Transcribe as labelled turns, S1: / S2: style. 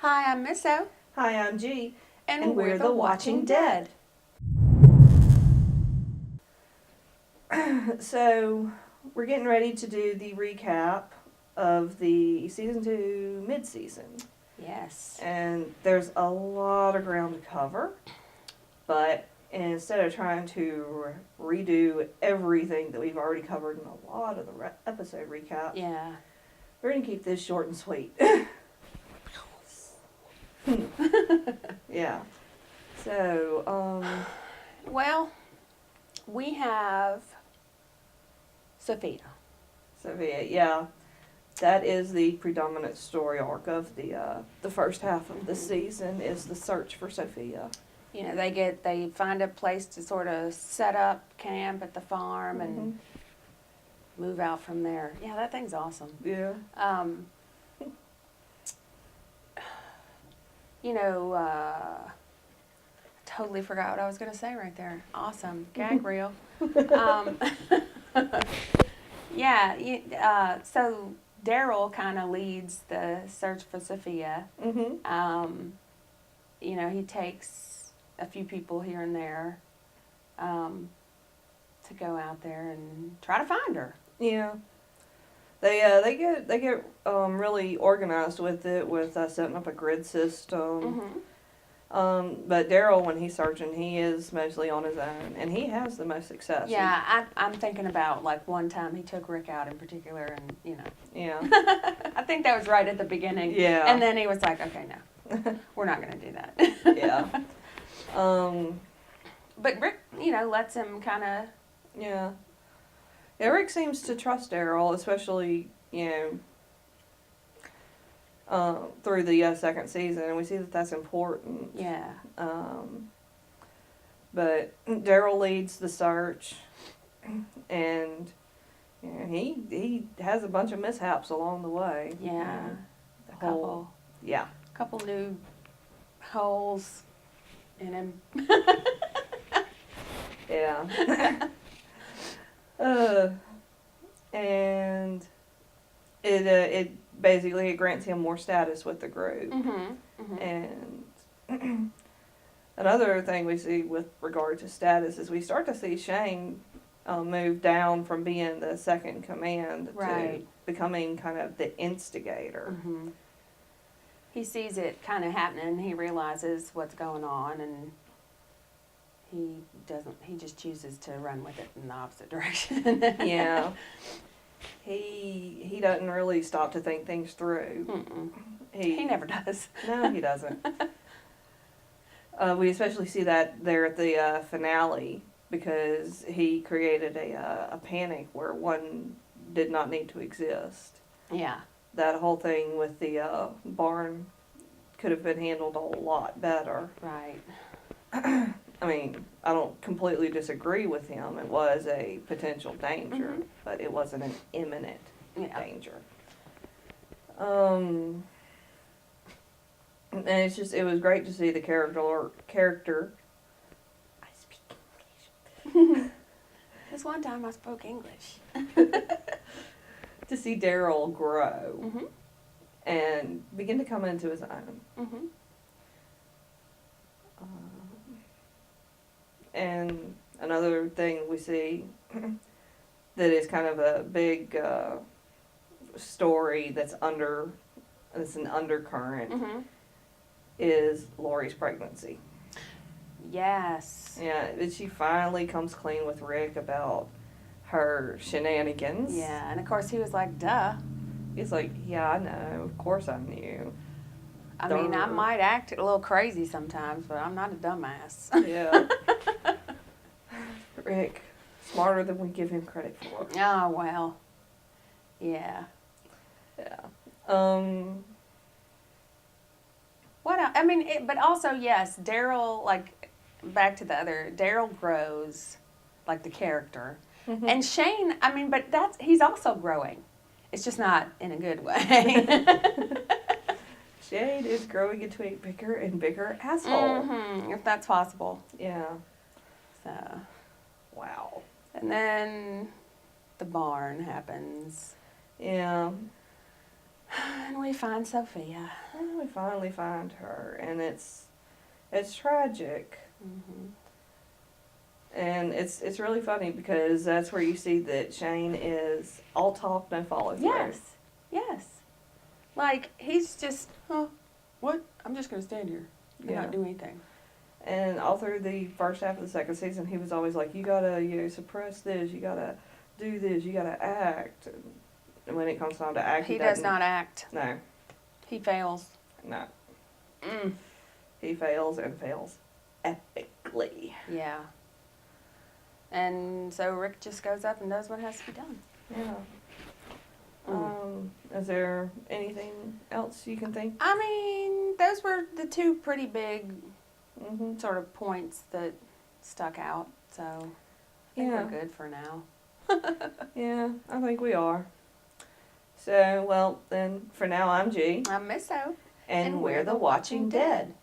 S1: Hi, I'm Misso.
S2: Hi, I'm G.
S1: And we're the Watching Dead.
S2: So, we're getting ready to do the recap of the season 2 midseason.
S1: Yes.
S2: And there's a lot of ground to cover, but instead of trying to redo everything that we've already covered in a lot of the episode recap,
S1: Yeah.
S2: we're going to keep this short and sweet. Yeah. So,
S1: Well, we have Sophia.
S2: Sophia, yeah. That is the predominant story arc of the first half of the season is the search for Sophia.
S1: You know, they find a place to sort of set up camp at the farm and move out from there. Yeah, that thing's awesome.
S2: Yeah.
S1: Totally forgot what I was going to say right there. Awesome. Gag reel. So Daryl kind of leads the search for Sophia.
S2: Mm-hmm.
S1: He takes a few people here and there to go out there and try to find her.
S2: Yeah. They get really organized with it, with setting up a grid system.
S1: Mm-hmm.
S2: But Daryl, when he's searching, he is mostly on his own, and he has the most success.
S1: Yeah, I'm thinking about, like, one time he took Rick out in particular, and,
S2: Yeah.
S1: I think that was right at the beginning.
S2: Yeah.
S1: And then he was like, okay, no, we're not going to do that.
S2: Yeah.
S1: But Rick, lets him kind of...
S2: Yeah. Rick seems to trust Daryl, especially, through the second season, and we see that that's important.
S1: Yeah.
S2: But Daryl leads the search, and he has a bunch of mishaps along the way.
S1: Yeah.
S2: A
S1: couple new holes in him.
S2: Yeah. And it basically grants him more status with the group.
S1: Mm-hmm. Mm-hmm.
S2: And another thing we see with regard to status is we start to see Shane move down from being the second in command to becoming kind of the instigator.
S1: Mm-hmm. He sees it kind of happening. He realizes what's going on, and he just chooses to run with it in the opposite direction.
S2: Yeah. He doesn't really stop to think things through.
S1: Mm-mm. He never does.
S2: No, he doesn't. We especially see that there at the finale, because he created a panic where one did not need to exist.
S1: Yeah.
S2: That whole thing with the barn could have been handled a lot better.
S1: Right.
S2: I mean, I don't completely disagree with him. It was a potential danger, but it wasn't an imminent danger. And it was great to see the character. I speak English.
S1: This one time I spoke English.
S2: To see Daryl grow
S1: Mm-hmm.
S2: and begin to come into his own.
S1: Mm-hmm.
S2: And another thing we see that is kind of a big story that's an undercurrent is Lori's pregnancy.
S1: Yes.
S2: Yeah, she finally comes clean with Rick about her shenanigans.
S1: Yeah, and of course he was like, duh.
S2: He's like, yeah, I know. Of course I knew.
S1: I mean, I might act a little crazy sometimes, but I'm not a dumbass.
S2: Yeah. Rick, smarter than we give him credit for.
S1: Oh, well. Yeah.
S2: Yeah.
S1: What else? I mean, but also, yes, Daryl, like, back to the other, Daryl grows, like, the character.
S2: Mm-hmm.
S1: And Shane, I mean, but he's also growing. It's just not in a good way.
S2: Shane is growing into a bigger and bigger asshole.
S1: Mm-hmm, if that's possible.
S2: Yeah.
S1: So.
S2: Wow.
S1: And then the barn happens.
S2: Yeah.
S1: And we find Sophia.
S2: we finally find her, and it's tragic.
S1: Mm-hmm.
S2: And it's really funny because that's where you see that Shane is all talk, no follow through.
S1: Yes, yes. Like, he's just, huh, what? I'm just going to stand here and
S2: Yeah.
S1: not do anything.
S2: And all through the first half of the second season, he was always like, you gotta, suppress this, you gotta do this, you gotta act. And when it comes time to act,
S1: He does
S2: doesn't.
S1: not act.
S2: No,
S1: He fails.
S2: no.
S1: Mm.
S2: He fails and fails epically.
S1: Yeah. And so Rick just goes up and does what has to be done.
S2: Yeah.
S1: Mm.
S2: Is there anything else you can think?
S1: I mean, those were the two pretty big
S2: Mm-hmm.
S1: sort of points that stuck out. So I think
S2: Yeah.
S1: we're good for now.
S2: Yeah, I think we are. So, well, then, for now, I'm G.
S1: I'm Misso.
S2: And we're the Watching Dead.